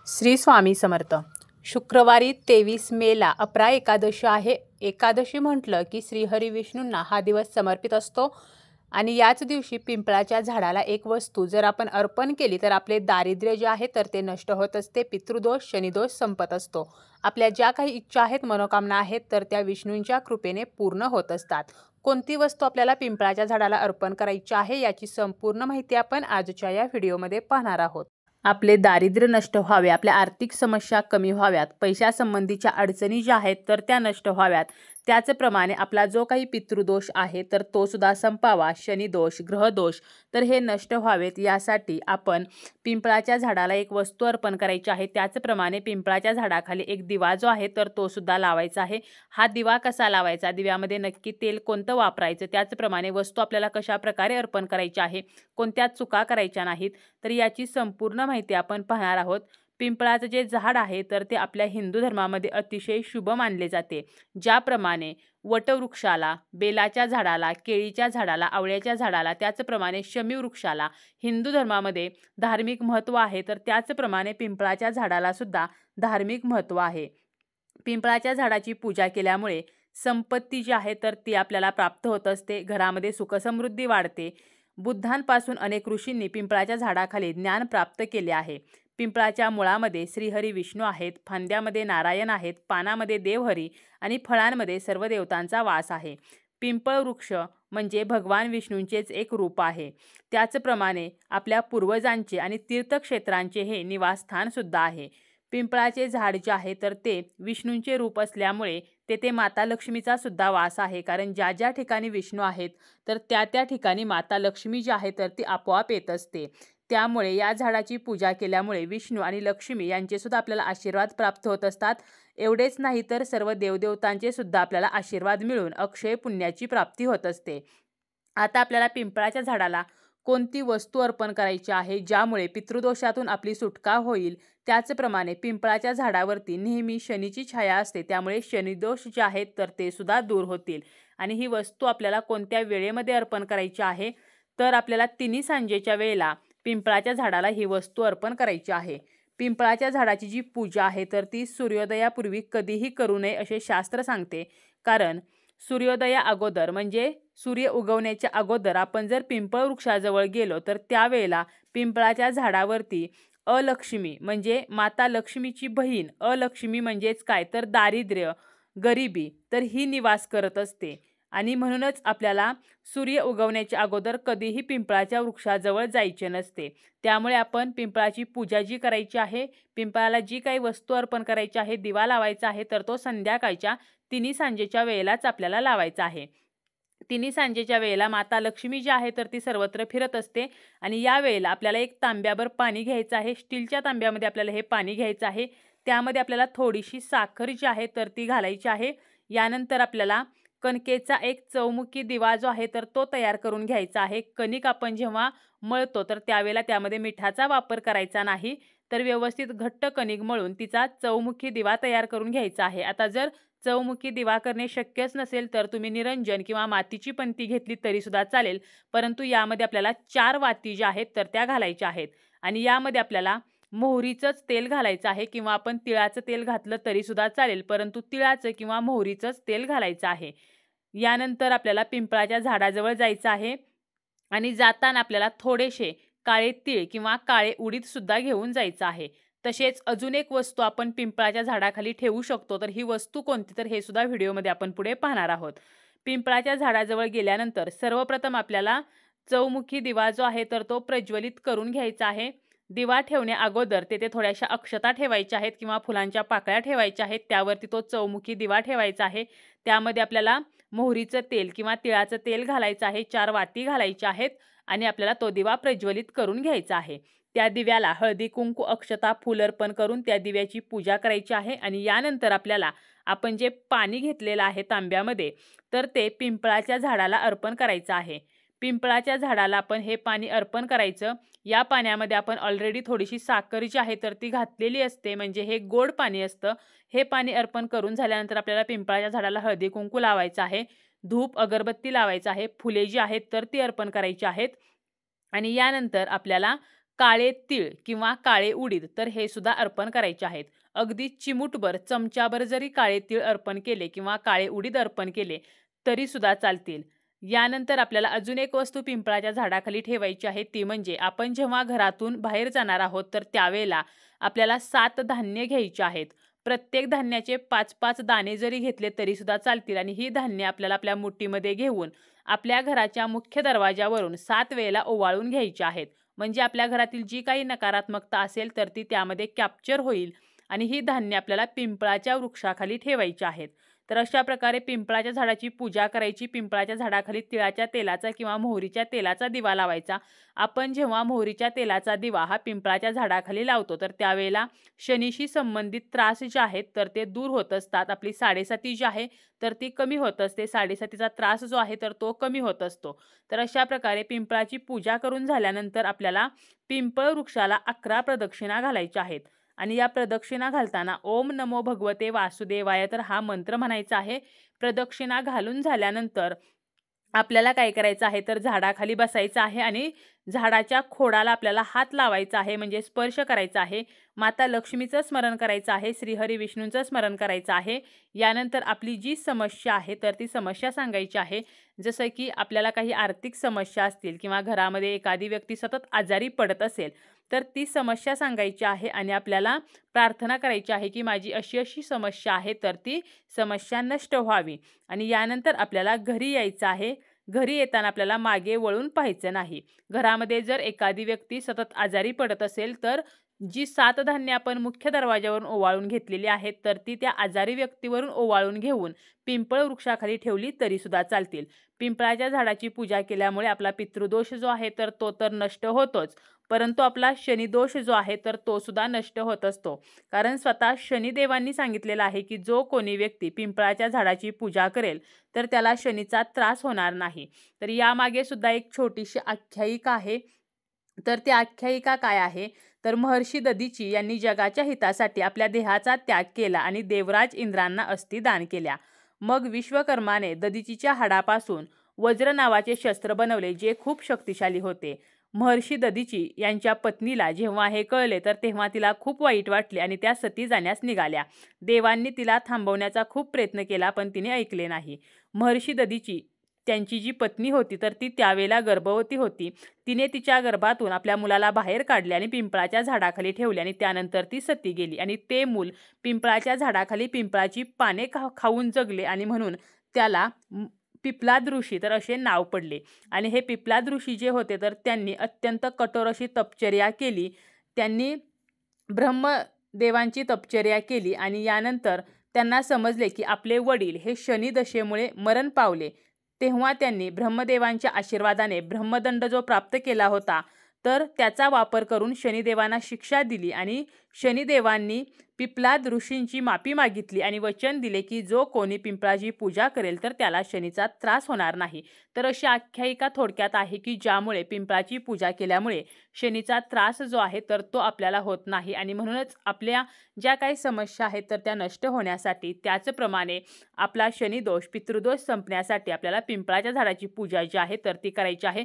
श्री स्वामी समर्थ। शुक्रवारी 23 मेला अपरा एकादशी आहे। एकादशी म्हटलं की श्रीहरी विष्णूंना हा दिवस समर्पित असतो आणि याच दिवशी पिंपळाच्या झाडाला एक वस्तू जर आपण अर्पण केली तर आपले दारिद्र्य जे आहे तर ते नष्ट होत असते, पितृदोष शनिदोष संपत असतो। आपल्या ज्या काही इच्छा आहेत, मनोकामना आहेत तर त्या विष्णूंच्या कृपेने पूर्ण होत असतात। कोणती वस्तू आपल्याला पिंपळाच्या झाडाला अर्पण करायची आहे याची संपूर्ण माहिती आपण आजच्या या व्हिडिओमध्ये पाहणार आहोत। आपले दारिद्र्य नष्ट व्हावे, आपल्या आर्थिक समस्या कमी व्हाव्यात, पैशासंबंधीच्या अडचणी ज्या आहेत तर त्या नष्ट व्हाव्यात, त्याचप्रमाणे आपला जो काही पितृदोष आहे तर तो सुद्धा संपावा, शनिदोष ग्रहदोष तर हे नष्ट व्हावेत यासाठी आपण पिंपळाच्या झाडाला एक वस्तू अर्पण करायची आहे। त्याचप्रमाणे पिंपळाच्या झाडाखाली एक दिवा जो आहे तर तो सुद्धा लावायचा आहे। हा दिवा कसा लावायचा, दिव्यामध्ये नक्की तेल कोणतं वापरायचं, त्याचप्रमाणे वस्तू आपल्याला कशा प्रकारे अर्पण करायची आहे, कोणत्या चुका करायच्या नाहीत तर याची संपूर्ण माहिती आपण पाहणार आहोत। पिंपळाचं जे झाड आहे तर ते आपल्या हिंदू धर्मामध्ये अतिशय शुभ मानले जाते। ज्याप्रमाणे वटवृक्षाला, बेलाच्या झाडाला, केळीच्या झाडाला, आवळ्याच्या झाडाला, त्याचप्रमाणे शमी वृक्षाला हिंदू धर्मामध्ये धार्मिक महत्त्व आहे, तर त्याचप्रमाणे पिंपळाच्या झाडाला सुद्धा धार्मिक महत्त्व आहे। पिंपळाच्या झाडाची पूजा केल्यामुळे संपत्ती जी आहे तर ती आपल्याला प्राप्त होत असते, घरामध्ये सुखसमृद्धी वाढते। बुद्धांपासून अनेक ऋषींनी पिंपळाच्या झाडाखाली ज्ञान प्राप्त केले आहे। पिंपळाच्या मुळामध्ये श्रीहरी विष्णू आहेत, फांद्यामध्ये नारायण आहेत, पानामध्ये देवहरी आणि फळांमध्ये सर्व देवतांचा वास आहे। पिंपळ वृक्ष म्हणजे भगवान विष्णूंचेच एक रूप आहे। त्याचप्रमाणे आपल्या पूर्वजांचे आणि तीर्थक्षेत्रांचे हे निवासस्थान सुद्धा आहे। पिंपळाचे झाड जे आहे तर ते विष्णूंचे रूप असल्यामुळे तेथे माता लक्ष्मीचा सुद्धा वास आहे, कारण ज्या ज्या ठिकाणी विष्णू आहेत तर त्या ठिकाणी माता लक्ष्मी जी आहे तर ती आपोआप येत असते। त्यामुळे या झाडाची पूजा केल्यामुळे विष्णू आणि लक्ष्मी यांचे सुद्धा आपल्याला आशीर्वाद प्राप्त होत असतात। एवढेच नाही तर सर्व देवदेवतांचे सुद्धा आपल्याला आशीर्वाद मिळून अक्षय पुण्याची प्राप्ती होत असते। आता आपल्याला पिंपळाच्या झाडाला कोणती वस्तू अर्पण करायची आहे ज्यामुळे पितृदोषातून आपली सुटका होईल, त्याचप्रमाणे पिंपळाच्या झाडावरती नेहमी शनीची छाया असते, त्यामुळे शनिदोष जे आहेत तर ते सुद्धा दूर होतील। आणि ही वस्तू आपल्याला कोणत्या वेळेमध्ये अर्पण करायची आहे तर आपल्याला तिन्ही सांजेच्या वेळेला पिंपळाच्या झाडाला ही वस्तू अर्पण करायची आहे। पिंपळाच्या झाडाची जी पूजा आहे तर ती सूर्योदयापूर्वी कधीही करू नये असे शास्त्र सांगते, कारण सूर्योदया अगोदर म्हणजे सूर्य उगवण्याच्या अगोदर आपण जर पिंपळ वृक्षाजवळ गेलो तर त्यावेळेला पिंपळाच्या झाडावरती अलक्ष्मी म्हणजे माता लक्ष्मीची बहीण, अलक्ष्मी म्हणजेच काय तर दारिद्र्य, गरिबी तर ही निवास करत असते। आणि म्हणूनच आपल्याला सूर्य उगवण्याच्या अगोदर कधीही पिंपळाच्या वृक्षाजवळ जायचे नसते। त्यामुळे आपण पिंपळाची पूजा जी करायची आहे, पिंपळाला जी काही वस्तू अर्पण करायची आहे, दिवा लावायचा आहे तर तो संध्याकाळच्या तिन्ही सांजेच्या वेळेलाच आपल्याला लावायचा आहे। तिन्ही सांजेच्या वेळेला माता लक्ष्मी जी आहे तर ती सर्वत्र फिरत असते आणि या वेळेला आपल्याला एक तांब्याभर पाणी घ्यायचं आहे। स्टीलच्या तांब्यामध्ये आपल्याला हे पाणी घ्यायचं आहे। त्यामध्ये आपल्याला थोडीशी साखर जी आहे तर ती घालायची आहे। यानंतर आपल्याला कणकेचा एक चौमुखी दिवा जो आहे तर तो तयार करून घ्यायचा आहे। कणिक आपण जेव्हा मळतो तर त्यावेळेला त्यामध्ये मिठाचा वापर करायचा नाही, तर व्यवस्थित घट्ट कणिक मळून तिचा चौमुखी दिवा तयार करून घ्यायचा आहे। आता जर चौमुखी दिवा करणे शक्यच नसेल तर तुम्ही निरंजन किंवा मातीची पंती घेतली तरी सुद्धा चालेल, परंतु यामध्ये आपल्याला 4 वाती ज्या आहेत तर त्या घालायच्या आहेत। आणि यामध्ये आपल्याला मोहरीचंच तेल घालायचं आहे, किंवा आपण तिळाचं तेल घातलं तरी सुद्धा चालेल, परंतु तिळाचं किंवा मोहरीचंच तेल घालायचं आहे। यानंतर आपल्याला पिंपळाच्या झाडाजवळ जायचं आहे आणि जाताना आपल्याला थोडेसे काळे तीळ किंवा काळे उडीद सुद्धा घेऊन जायचं आहे। तसेच अजून एक वस्तू आपण पिंपळाच्या झाडाखाली ठेवू शकतो, तर ही वस्तू कोणती तर हे सुद्धा व्हिडिओमध्ये आपण पुढे पाहणार आहोत। पिंपळाच्या झाडाजवळ गेल्यानंतर सर्वप्रथम आपल्याला चौमुखी दिवा जो आहे तर तो प्रज्वलित करून घ्यायचा आहे। दिवा ठेवण्या अगोदर तेथे थोड्याशा अक्षता ठेवायच्या आहेत किंवा फुलांच्या पाकळ्या ठेवायच्या आहेत, त्यावरती तो चौमुखी दिवा ठेवायचा आहे। त्यामध्ये आपल्याला मोहरीचं तेल किंवा तिळाचं तेल घालायचं आहे, 4 वाती घालायच्या आहेत आणि आपल्याला तो दिवा प्रज्वलित करून घ्यायचा आहे। त्या दिव्याला हळदी कुंकू अक्षता फूल अर्पण करून त्या दिव्याची पूजा करायची आहे। आणि यानंतर आपल्याला आपण जे पाणी घेतलेलं आहे तांब्यामध्ये तर ते पिंपळाच्या झाडाला अर्पण करायचं आहे। पिंपळाच्या झाडाला आपण हे पाणी अर्पण करायचं। या पाण्यामध्ये आपण ऑलरेडी थोडीशी साखर जी आहे तर ती घातलेली असते, म्हणजे हे गोड पाणी असतं। हे पाणी अर्पण करून झाल्यानंतर आपल्याला पिंपळाच्या झाडाला हळदी कुंकू लावायचं आहे, धूप अगरबत्ती लावायचं आहे, फुले जी आहेत तर ती अर्पण करायची आहेत। आणि यानंतर आपल्याला काळे तीळ किंवा काळे उडीद तर हे सुद्धा अर्पण करायचे आहेत. अगदी चिमूटभर, चमचाभर जरी काळे तीळ अर्पण केले किंवा काळे उडीद अर्पण केले तरी सुद्धा चालतील. यानंतर आपल्याला अजून एक वस्तू पिंपळाच्या झाडाखाली ठेवायची आहे, ती म्हणजे आपण जेव्हा घरातून बाहेर जाणार आहोत तर त्यावेळेला आपल्याला 7 धान्य घ्यायची आहेत. प्रत्येक धान्याचे 5-5 दाणे जरी घेतले तरी सुद्धा चालतील आणि ही धान्य आपल्याला आपल्या मुठीमध्ये घेऊन आपल्या घराच्या मुख्य दरवाजावरून 7 वेळेला ओवाळून घ्यायची आहेत. म्हणजे आपल्या घरातील जी काही नकारात्मकता असेल तर ती त्यामध्ये कॅप्चर होईल आणि ही धान्य आपल्याला पिंपळाच्या वृक्षाखाली ठेवायची आहेत. तर अशा प्रकारे पिंपळाच्या झाडाची पूजा करायची. पिंपळाच्या झाडाखाली तिळाच्या तेलाचा किंवा मोहरीच्या तेलाचा दिवा लावायचा. आपण जेव्हा मोहरीच्या तेलाचा दिवा हा पिंपळाच्या झाडाखाली लावतो तर त्यावेळेला शनीशी संबंधित त्रास जे आहेत तर ते दूर होत असतात. आपली साडेसाती जी आहे तर ती कमी होत असते. साडेसातीचा त्रास जो आहे तर तो कमी होत असतो. तर अशा प्रकारे पिंपळाची पूजा करून झाल्यानंतर आपल्याला पिंपळ वृक्षाला 11 प्रदक्षिणा घालायच्या आहेत. आणि या प्रदक्षिणा घालताना ओम नमो भगवते वासुदेवाय तर हा मंत्र म्हणायचा आहे. प्रदक्षिणा घालून झाल्यानंतर आपल्याला काय करायचं आहे तर झाडाखाली बसायचं आहे आणि झाडाच्या खोडाला आपल्याला हात लावायचा आहे, म्हणजे स्पर्श करायचा आहे. माता लक्ष्मीचं स्मरण करायचं आहे, श्रीहरी विष्णूंचं स्मरण करायचं आहे. यानंतर आपली जी समस्या आहे तर ती समस्या सांगायची आहे. जसं की आपल्याला काही आर्थिक समस्या असतील किंवा घरामध्ये एखादी व्यक्ती सतत आजारी पडत असेल तर ती समस्या सांगायची आहे आणि आपल्याला प्रार्थना करायची आहे की माझी अशी अशी समस्या आहे तर ती समस्या नष्ट व्हावी. आणि यानंतर आपल्याला घरी यायचं आहे. घरी येताना आपल्याला मागे वळून पाहायचं नाही. घरामध्ये जर एखादी व्यक्ती सतत आजारी पडत असेल तर जी 7 धान्य आपण मुख्य दरवाजावरून ओवाळून घेतलेली आहेत तर ती त्या आजारी व्यक्तीवरून ओवाळून घेऊन पिंपळ वृक्षाखाली ठेवली तरी सुद्धा चालतील. पिंपळाच्या झाडाची पूजा केल्यामुळे आपला पितृदोष जो आहे तर तो तर नष्ट होतोच, परंतु आपला शनिदोष जो आहे तर तो सुद्धा नष्ट होत असतो. कारण स्वतः शनिदेवांनी सांगितलेलं आहे की जो कोणी व्यक्ती पिंपळाच्या झाडाची पूजा करेल तर त्याला शनीचा त्रास होणार नाही. तर यामागे सुद्धा एक छोटीशी आख्यायिका आहे. तर ती आख्यायिका काय आहे तर महर्षी दधीची यांनी जगाच्या हितासाठी आपल्या देहाचा त्याग केला आणि देवराज इंद्रांना अस्थी दान केल्या. मग विश्वकर्माने दधीचीच्या हाडापासून वज्र नावाचे शस्त्र बनवले जे खूप शक्तिशाली होते. महर्षी दधीची यांच्या पत्नीला जेव्हा हे कळले तर तेव्हा तिला खूप वाईट वाटले आणि त्या सती जाण्यास निघाल्या. देवांनी तिला थांबवण्याचा खूप प्रयत्न केला पण तिने ऐकले नाही. महर्षी दधीची त्यांची जी पत्नी होती तर ती त्यावेळेला गर्भवती होती. तिने तिच्या गर्भातून आपल्या मुलाला बाहेर काढले आणि पिंपळाच्या झाडाखाली ठेवले आणि त्यानंतर ती सती गेली आणि ते मूल पिंपळाच्या झाडाखाली पिंपळाची पाने खाऊन जगले आणि म्हणून त्याला पिपलाद ऋषी तर असे नाव पडले. आणि हे पिपलाद ऋषी जे होते तर त्यांनी अत्यंत कठोर अशी तपश्चर्या केली. त्यांनी ब्रह्मदेवांची तपश्चर्या केली आणि यानंतर त्यांना समजले की आपले वडील हे शनिदशेमुळे मरण पावले. तेव्हा त्यांनी ब्रह्मदेवांच्या आशीर्वादाने ब्रह्मदंड जो प्राप्त केला होता तर त्याचा वापर करून शनिदेवांना शिक्षा दिली आणि शनिदेवांनी पिपलाद ऋषींची माफी मागितली आणि वचन दिले की जो कोणी पिंपळाची पूजा करेल तर त्याला शनीचा त्रास होणार नाही. तर अशी आख्यायिका थोडक्यात आहे की ज्यामुळे पिंपळाची पूजा केल्यामुळे शनीचा त्रास जो आहे तर तो आपल्याला होत नाही आणि म्हणूनच आपल्या ज्या काही समस्या आहेत तर त्या नष्ट होण्यासाठी त्याचप्रमाणे आपला शनिदोष पितृदोष संपण्यासाठी आपल्याला पिंपळाच्या झाडाची पूजा जी आहे तर ती करायची आहे.